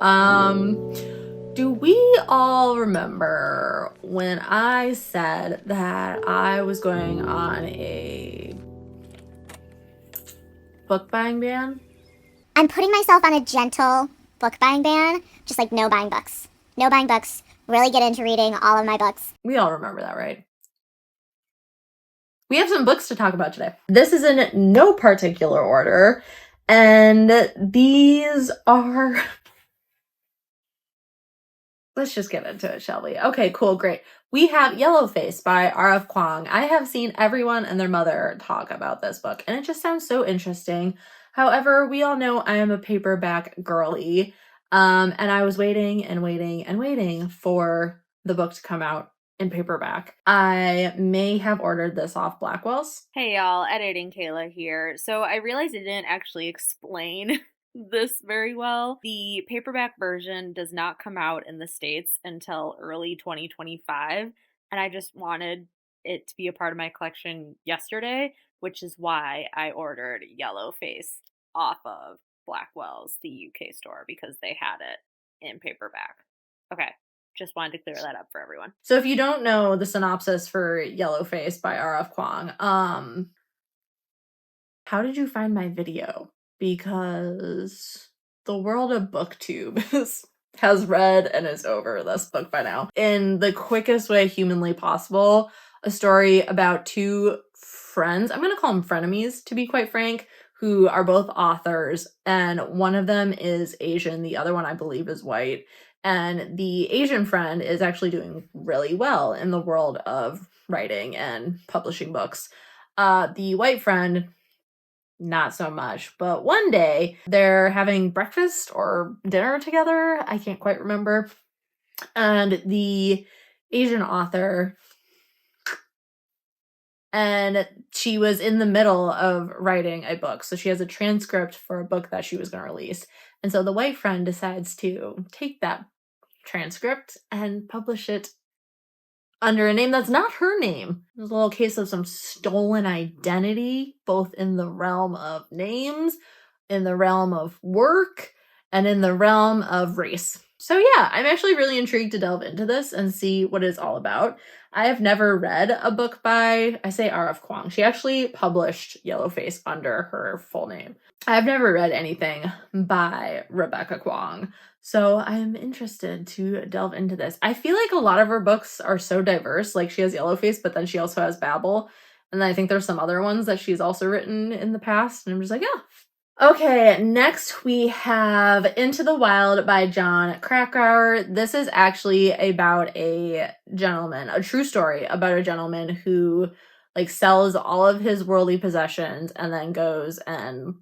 Do we all remember when I said that I was going on a book buying ban? I'm putting myself on a gentle book buying ban, just like no buying books. No buying books, really get into reading all of my books. We all remember that, right? We have some books to talk about today. This is in no particular order, and these are... Let's just get into it, shall we? Okay, cool, great. We have Yellowface by R.F. Kuang. I have seen everyone and their mother talk about this book, and it just sounds so interesting. However, we all know I am a paperback girly, and I was waiting and waiting and waiting for the book to come out in paperback. I may have ordered this off Blackwell's. Hey y'all, editing Kayla here. So I realized I didn't actually explain this very well. The paperback version does not come out in the States until early 2025, and I just wanted it to be a part of my collection yesterday, which is why I ordered Yellowface off of Blackwell's, the UK store, because they had it in paperback. Okay, just wanted to clear that up for everyone. So if you don't know the synopsis for Yellowface by R.F. Kuang, how did you find my video? Because the world of booktube has read and is over this book by now. In the quickest way humanly possible, a story about two friends, I'm going to call them frenemies, to be quite frank, who are both authors, and one of them is Asian, the other one I believe is white. And the Asian friend is actually doing really well in the world of writing and publishing books. The white friend, not so much. But one day, they're having breakfast or dinner together. I can't quite remember. And the Asian author, and she was in the middle of writing a book. So she has a transcript for a book that she was going to release. And so the white friend decides to take that transcript and publish it under a name that's not her name. There's a little case of some stolen identity, both in the realm of names, in the realm of work, and in the realm of race. So yeah, I'm actually really intrigued to delve into this and see what it's all about. I have never read a book by, I say R.F. Kuang. She actually published Yellowface under her full name. I've never read anything by Rebecca Kuang, so I'm interested to delve into this. I feel like a lot of her books are so diverse. Like, she has Yellowface, but then she also has Babel, and then I think there's some other ones that she's also written in the past, and I'm just like, yeah. Okay, next we have Into the Wild by John Krakauer. This is actually about a gentleman, a true story about a gentleman who sells all of his worldly possessions and then goes and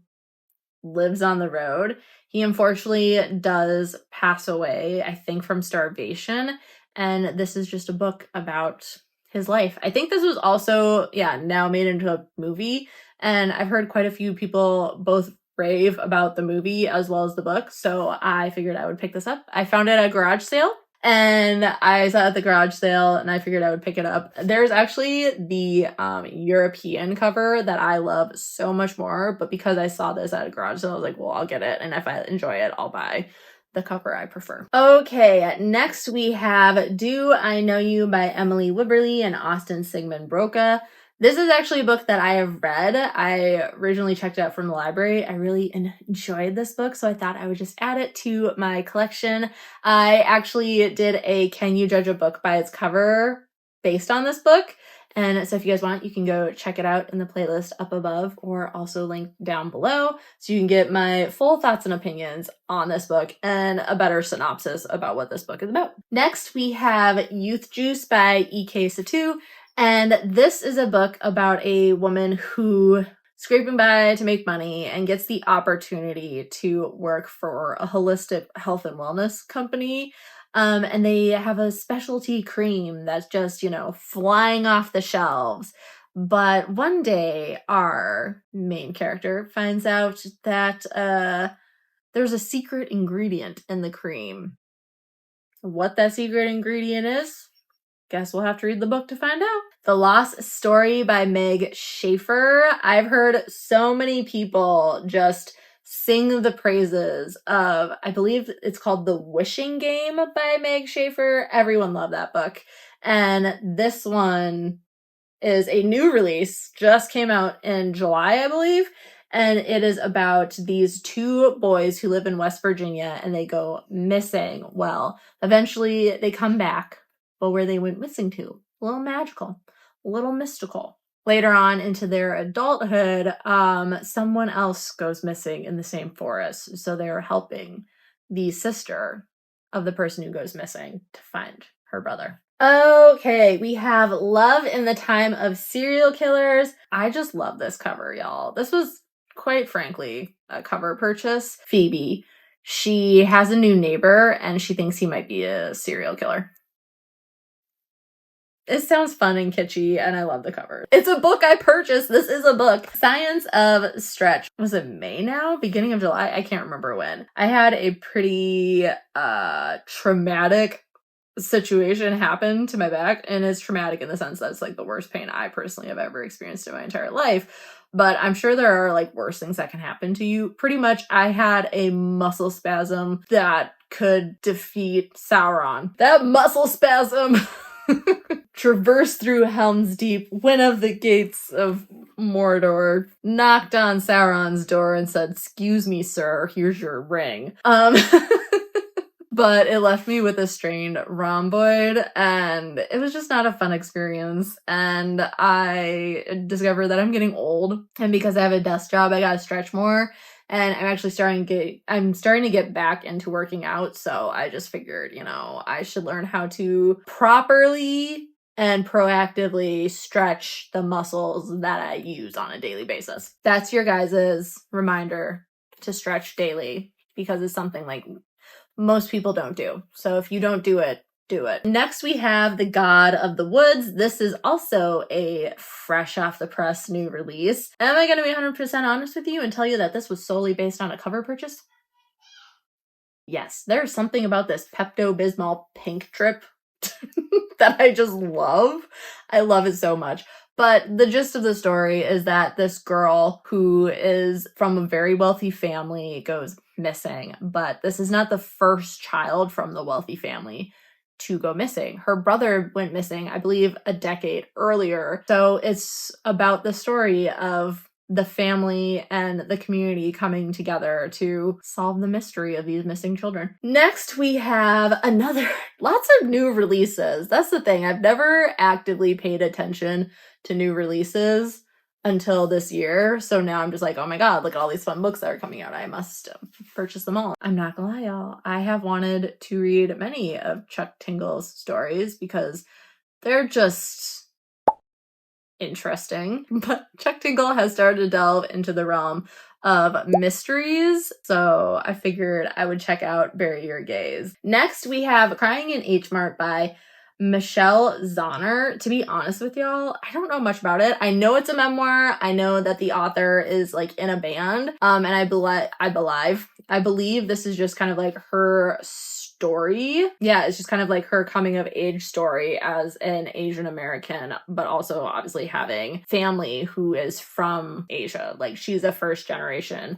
lives on the road. He unfortunately does pass away, I think from starvation, and this is just a book about his life. I think this was also, now made into a movie, and I've heard quite a few people both rave about the movie as well as the book, so I figured I would pick this up. I found it at a garage sale, and I saw it at the garage sale, and I figured I would pick it up. There's actually the European cover that I love so much more, but because I saw this at a garage sale, I was like, well, I'll get it, and if I enjoy it, I'll buy the cover I prefer. Okay, next we have Do I Know You by Emily Wibberley and Austin Sigmund Broca. This is actually a book that I have read. I originally checked it out from the library. I really enjoyed this book, so I thought I would just add it to my collection. I actually did a Can You Judge a Book by Its Cover based on this book. And so if you guys want, you can go check it out in the playlist up above or also linked down below, so you can get my full thoughts and opinions on this book and a better synopsis about what this book is about. Next, we have Youth Juice by E.K. Satu. And this is a book about a woman who scraping by to make money and gets the opportunity to work for a holistic health and wellness company. And they have a specialty cream that's just, flying off the shelves. But one day, our main character finds out that there's a secret ingredient in the cream. What that secret ingredient is, guess we'll have to read the book to find out. The Lost Story by Meg Schaefer. I've heard so many people just sing the praises of, I believe it's called The Wishing Game by Meg Schaefer. Everyone loved that book. And this one is a new release, just came out in July, I believe. And it is about these two boys who live in West Virginia and they go missing. Well, eventually they come back, but where they went missing to, a little magical, a little mystical. Later on into their adulthood, someone else goes missing in the same forest. So they're helping the sister of the person who goes missing to find her brother. Okay, we have Love in the Time of Serial Killers. I just love this cover, y'all. This was, quite frankly, a cover purchase. Phoebe, she has a new neighbor and she thinks he might be a serial killer. It sounds fun and kitschy, and I love the cover. It's a book I purchased. This is a book. Science of Stretch. Was it May now? Beginning of July? I can't remember when. I had a pretty traumatic situation happen to my back, and it's traumatic in the sense that it's like the worst pain I personally have ever experienced in my entire life. But I'm sure there are like worse things that can happen to you. Pretty much, I had a muscle spasm that could defeat Sauron. That muscle spasm traversed through Helm's Deep, went of the gates of Mordor, knocked on Sauron's door and said, "Excuse me, sir, here's your ring." But it left me with a strained rhomboid, and it was just not a fun experience. And I discovered that I'm getting old, and because I have a desk job, I gotta stretch more. And I'm actually starting to get back into working out. So I just figured, I should learn how to properly and proactively stretch the muscles that I use on a daily basis. That's your guys' reminder to stretch daily, because it's something like most people don't do. So if you don't do it, do it. Next, we have The God of the Woods. This is also a fresh off the press new release. Am I going to be 100% honest with you and tell you that this was solely based on a cover purchase? Yes, there's something about this Pepto-Bismol pink drip that I just love. I love it so much. But the gist of the story is that this girl who is from a very wealthy family goes missing. But this is not the first child from the wealthy family to go missing. Her brother went missing, I believe, a decade earlier. So it's about the story of the family and the community coming together to solve the mystery of these missing children. Next, we have lots of new releases. That's the thing. I've never actively paid attention to new releases until this year. So now I'm just like, oh my God, look at all these fun books that are coming out. I must purchase them all. I'm not gonna lie, y'all. I have wanted to read many of Chuck Tingle's stories because they're just interesting. But Chuck Tingle has started to delve into the realm of mysteries, so I figured I would check out Bury Your Gaze. Next, we have Crying in H Mart by Michelle Zauner. To be honest with y'all, I don't know much about it. I know it's a memoir. I know that the author is like in a band. And I believe this is just kind of like her story. Yeah, it's just kind of like her coming of age story as an Asian American, but also obviously having family who is from Asia. Like she's a first generation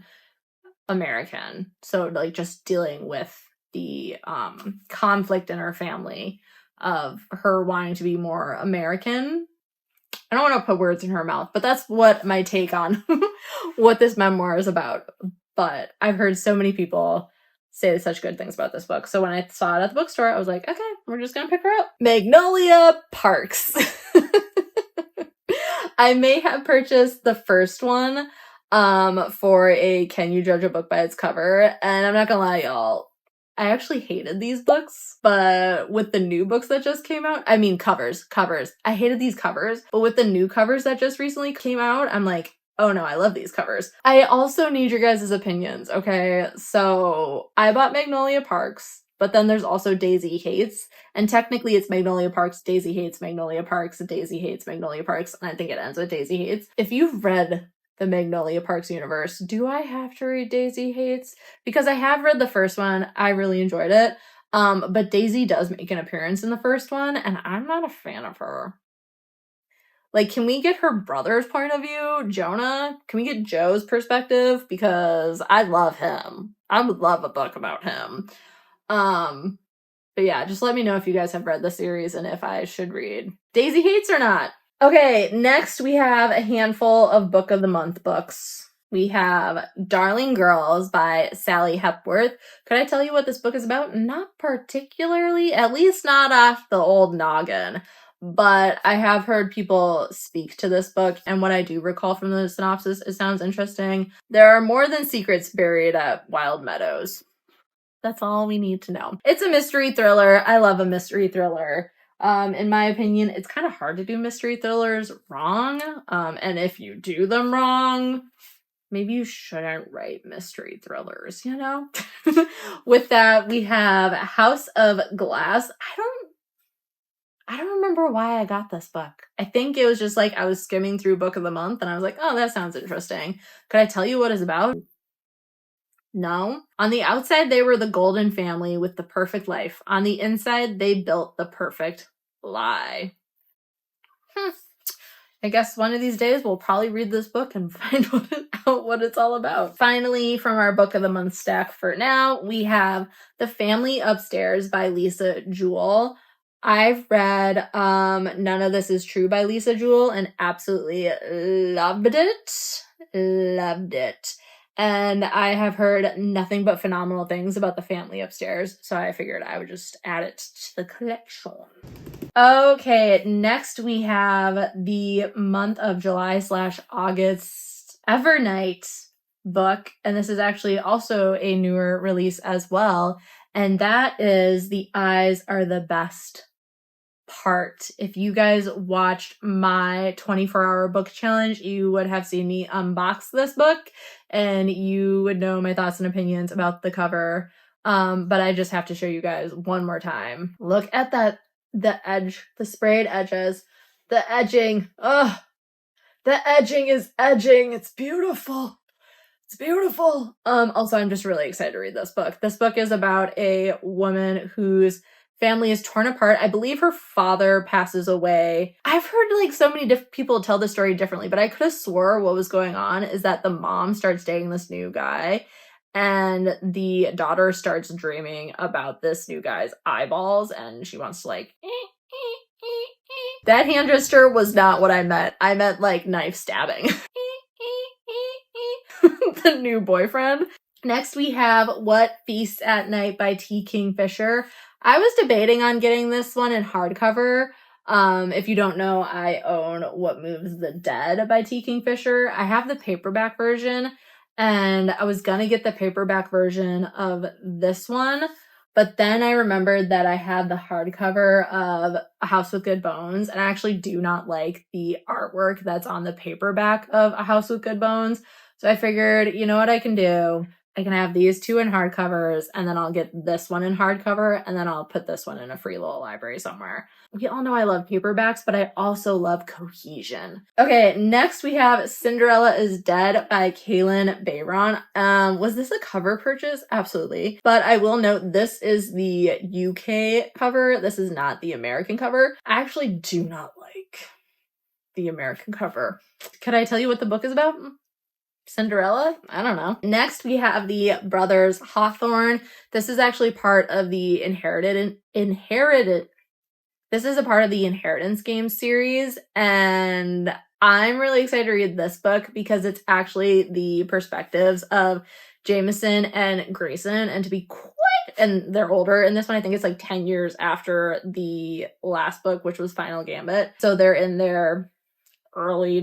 American. So like just dealing with the conflict in her family of her wanting to be more American. I don't want to put words in her mouth, but that's what my take on what this memoir is about. But I've heard so many people say such good things about this book. So when I saw it at the bookstore, I was like, okay, we're just going to pick her up. Magnolia Parks. I may have purchased the first one for a Can You Judge a Book by Its Cover? And I'm not going to lie, y'all. I actually hated these books, but with the new books that just came out, I mean covers. I hated these covers, but with the new covers that just recently came out, I'm like, oh no, I love these covers. I also need your guys' opinions, okay? So I bought Magnolia Parks, but then there's also Daisy Hates, and technically it's Magnolia Parks, Daisy Hates, Magnolia Parks, Daisy Hates, Magnolia Parks, and I think it ends with Daisy Hates. If you've read the Magnolia Parks universe, do I have to read Daisy Hates? Because I have read the first one, I really enjoyed it, but Daisy does make an appearance in the first one, and I'm not a fan of her. Like, can we get her brother's point of view, Jonah? Can we get Joe's perspective? Because I love him. I would love a book about him. But yeah, just let me know if you guys have read the series and if I should read Daisy Hates or not. Okay, next we have a handful of Book of the Month books. We have Darling Girls by Sally Hepworth. Could I tell you what this book is about? Not particularly, at least not off the old noggin. But I have heard people speak to this book, and what I do recall from the synopsis, it sounds interesting. There are more than secrets buried at Wild Meadows. That's all we need to know. It's a mystery thriller. I love a mystery thriller. In my opinion, it's kind of hard to do mystery thrillers wrong. And if you do them wrong, maybe you shouldn't write mystery thrillers, you know? With that, we have House of Glass. I don't remember why I got this book. I think it was just like I was skimming through Book of the Month and I was like, oh, that sounds interesting. Could I tell you what it's about? No. On the outside, they were the golden family with the perfect life. On the inside, they built the perfect lie. I guess one of these days we'll probably read this book and find out what it's all about. Finally, from our Book of the Month stack for now, we have The Family Upstairs by Lisa Jewell. I've read None of This Is True by Lisa Jewell and absolutely loved it. Loved it. And I have heard nothing but phenomenal things about The Family Upstairs, so I figured I would just add it to the collection. Okay, next we have the month of July/August Evernight book, and this is actually also a newer release as well, and that is The Eyes Are the Best Part. If you guys watched my 24-hour book challenge, you would have seen me unbox this book and you would know my thoughts and opinions about the cover. But I just have to show you guys one more time. Look at that, the edge, the sprayed edges, the edging. Ugh, the edging is edging. It's beautiful. It's beautiful. Also, I'm just really excited to read this book. This book is about a woman whose family is torn apart. I believe her father passes away. I've heard like so many people tell the story differently, but I could have swore what was going on is that the mom starts dating this new guy and the daughter starts dreaming about this new guy's eyeballs and she wants to like that hand gesture was not what I meant. I meant like knife stabbing. The new boyfriend. Next we have What Feasts at Night by T. Kingfisher. I was debating on getting this one in hardcover. If you don't know, I own What Moves the Dead by T. Kingfisher. I have the paperback version, and I was gonna get the paperback version of this one, but then I remembered that I had the hardcover of A House with Good Bones, and I actually do not like the artwork that's on the paperback of A House with Good Bones. So I figured, you know what I can do? I can have these two in hardcovers, and then I'll get this one in hardcover, and then I'll put this one in a free little library somewhere. We all know I love paperbacks, but I also love cohesion. Okay, next we have Cinderella is Dead by Kaylin Bayron. Was this a cover purchase? Absolutely. But I will note this is the UK cover. This is not the American cover. I actually do not like the American cover. Could I tell you what the book is about? Cinderella? I don't know. Next, we have the Brothers Hawthorne. This is actually part of the Inherited. This is a part of the Inheritance Games series, and I'm really excited to read this book because it's actually the perspectives of Jameson and Grayson, and to be and they're older in this one. I think it's like 10 years after the last book, which was Final Gambit. So they're in their early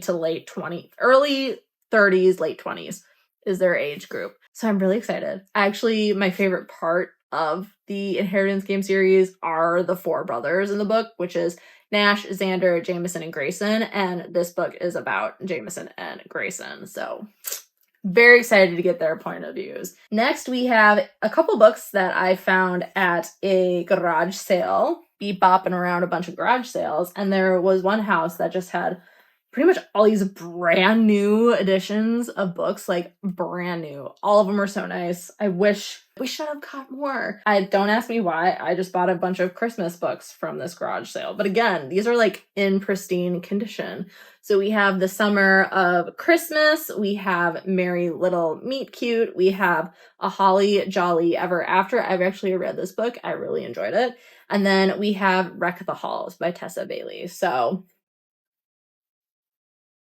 30s, late 20s is their age group. So I'm really excited. Actually, my favorite part of the Inheritance Game series are the four brothers in the book, which is Nash, Xander, Jameson, and Grayson. And this book is about Jameson and Grayson. So very excited to get their point of views. Next, we have a couple books that I found at a garage sale. Be bopping around a bunch of garage sales. And there was one house that just had pretty much all these brand new editions of books, like brand new. All of them are so nice. I wish we should have got more. Don't ask me why. I just bought a bunch of Christmas books from this garage sale. But again, these are like in pristine condition. So we have The Summer of Christmas. We have Merry Little Meet Cute. We have A Holly Jolly Ever After. I've actually read this book. I really enjoyed it. And then we have Wreck the Halls by Tessa Bailey. So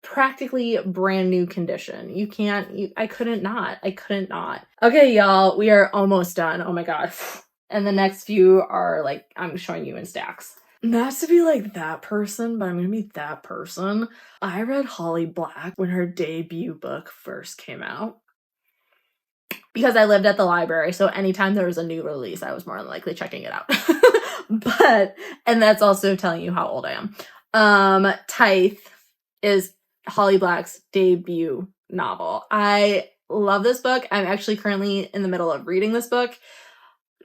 practically brand new condition. I couldn't not. Okay, y'all, we are almost done. Oh my god. And the next few are like, I'm showing you in stacks. Not to be like that person, but I'm gonna be that person. I read Holly Black when her debut book first came out. Because I lived at the library, so anytime there was a new release, I was more than likely checking it out. And that's also telling you how old I am. Tithe is Holly Black's debut novel. I love this book. I'm actually currently in the middle of reading this book.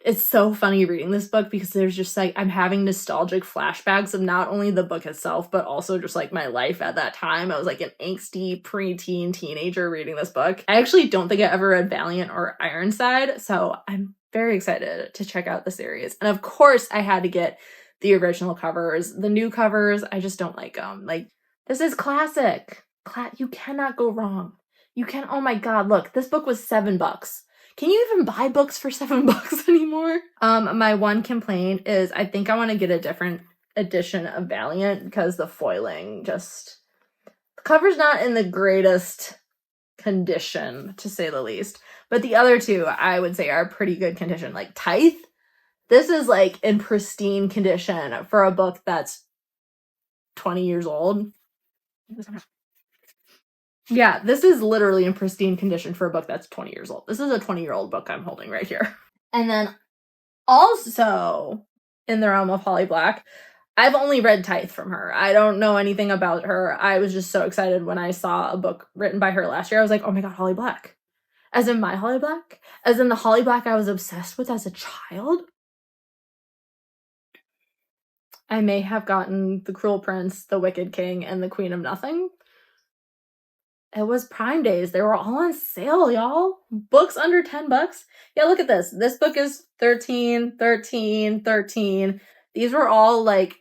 It's so funny reading this book because there's just like, I'm having nostalgic flashbacks of not only the book itself, but also just like my life at that time. I was like an angsty preteen teenager reading this book. I actually don't think I ever read Valiant or Ironside, so I'm very excited to check out the series. And of course, I had to get the original covers. The new covers, I just don't like them. Like, this is classic. You cannot go wrong. Oh my god, look, this book was $7. Can you even buy books for $7 anymore? My one complaint is I think I want to get a different edition of Valiant because the foiling the cover's not in the greatest condition, to say the least. But the other two, I would say, are pretty good condition. Like Tithe, this is like in pristine condition for a book that's 20 years old. Yeah, this is literally in pristine condition for a book that's 20 years old. This is a 20-year-old book I'm holding right here. And then also in the realm of Holly Black, I've only read Tithe from her. I don't know anything about her. I was just so excited when I saw a book written by her last year. I was like, oh my god, Holly Black. As in my Holly Black? As in the Holly Black I was obsessed with as a child? I may have gotten The Cruel Prince, The Wicked King, and The Queen of Nothing. It was Prime Days. They were all on sale, y'all. Books under $10. Yeah, look at this. This book is 13, 13, 13. These were all like,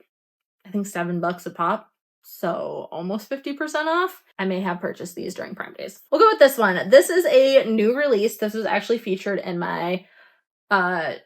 I think $7 a pop. So almost 50% off. I may have purchased these during Prime Days. We'll go with this one. This is a new release. This was actually featured in my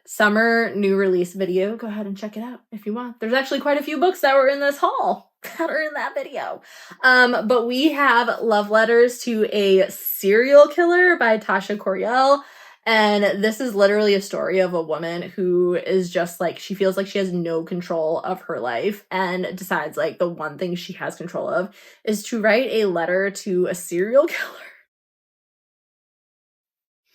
summer new release video. Go ahead and check it out if you want. There's actually quite a few books that were in this haul that are in that video. But we have Love Letters to a Serial Killer by Tasha Coriel. And this is literally a story of a woman who is just like, she feels like she has no control of her life and decides like the one thing she has control of is to write a letter to a serial killer.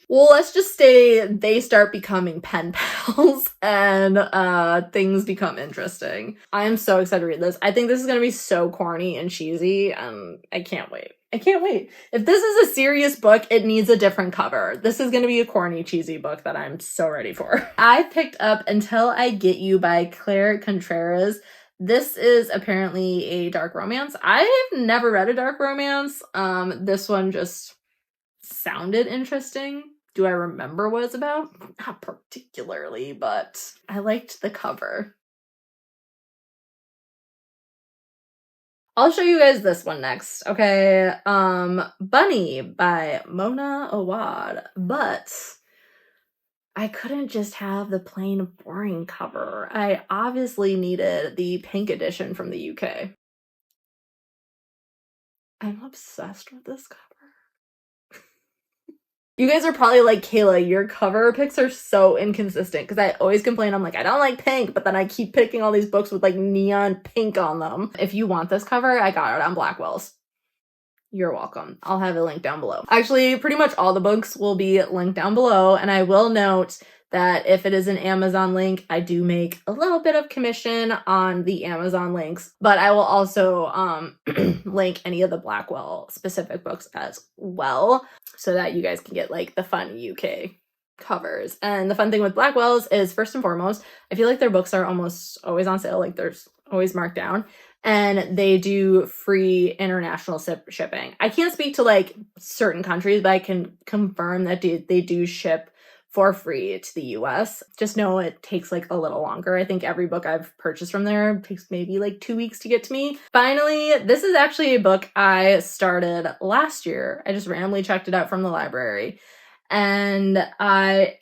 Well, let's just say they start becoming pen pals and things become interesting. I am so excited to read this. I think this is going to be so corny and cheesy, and I can't wait. If this is a serious book, it needs a different cover. This is going to be a corny, cheesy book that I'm so ready for. I picked up Until I Get You by Claire Contreras. This is apparently a dark romance. I've never read a dark romance. This one just sounded interesting. Do I remember what it's about? Not particularly, but I liked the cover. I'll show you guys this one next, okay? Bunny by Mona Awad, but I couldn't just have the plain boring cover. I obviously needed the pink edition from the UK. I'm obsessed with this cover. You guys are probably like, Kayla, your cover picks are so inconsistent because I always complain. I'm like, I don't like pink, but then I keep picking all these books with like neon pink on them. If you want this cover, I got it on Blackwell's. You're welcome. I'll have it linked down below. Actually, pretty much all the books will be linked down below, and I will note that if it is an Amazon link, I do make a little bit of commission on the Amazon links, but I will also link any of the Blackwell specific books as well so that you guys can get like the fun UK covers. And the fun thing with Blackwell's is, first and foremost, I feel like their books are almost always on sale, like there's always marked down. and they do free international shipping. I can't speak to like certain countries, but I can confirm that they do ship for free to the US. Just know it takes like a little longer. I think every book I've purchased from there takes maybe like 2 weeks to get to me. Finally, this is actually a book I started last year. I just randomly checked it out from the library. And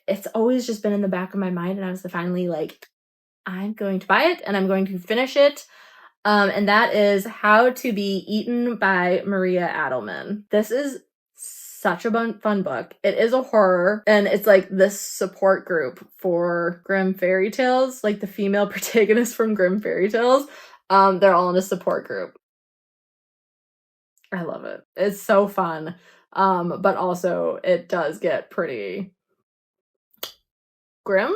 it's always just been in the back of my mind, and I was finally like, I'm going to buy it and I'm going to finish it. And that is How to Be Eaten by Maria Adelman. This is such a fun book. It is a horror, and it's like this support group for Grimm fairy tales, like the female protagonists from Grimm fairy tales. They're all in a support group. I love it. It's so fun. But also it does get pretty grim.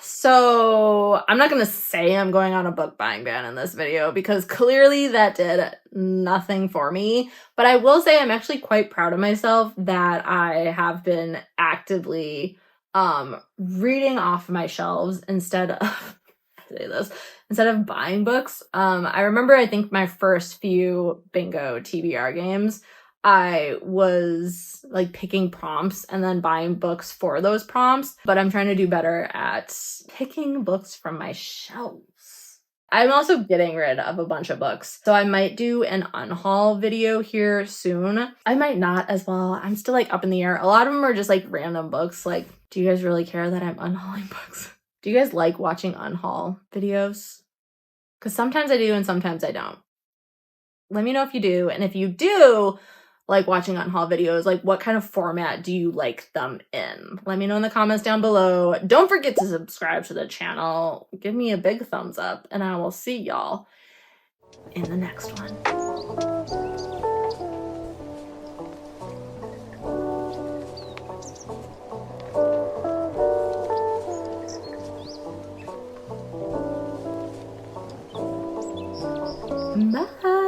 So I'm not going to say I'm going on a book buying ban in this video, because clearly that did nothing for me. But I will say I'm actually quite proud of myself that I have been actively reading off my shelves instead of buying books. I remember, I think my first few bingo TBR games, I was like picking prompts and then buying books for those prompts, but I'm trying to do better at picking books from my shelves. I'm also getting rid of a bunch of books, so I might do an unhaul video here soon. I might not as well. I'm still like up in the air. A lot of them are just like random books. Like, do you guys really care that I'm unhauling books? Do you guys like watching unhaul videos? Because sometimes I do and sometimes I don't. Let me know if you do. And if you do like watching unhaul videos, like what kind of format do you like them in? Let me know in the comments down below. Don't forget to subscribe to the channel. Give me a big thumbs up, and I will see y'all in the next one. Bye.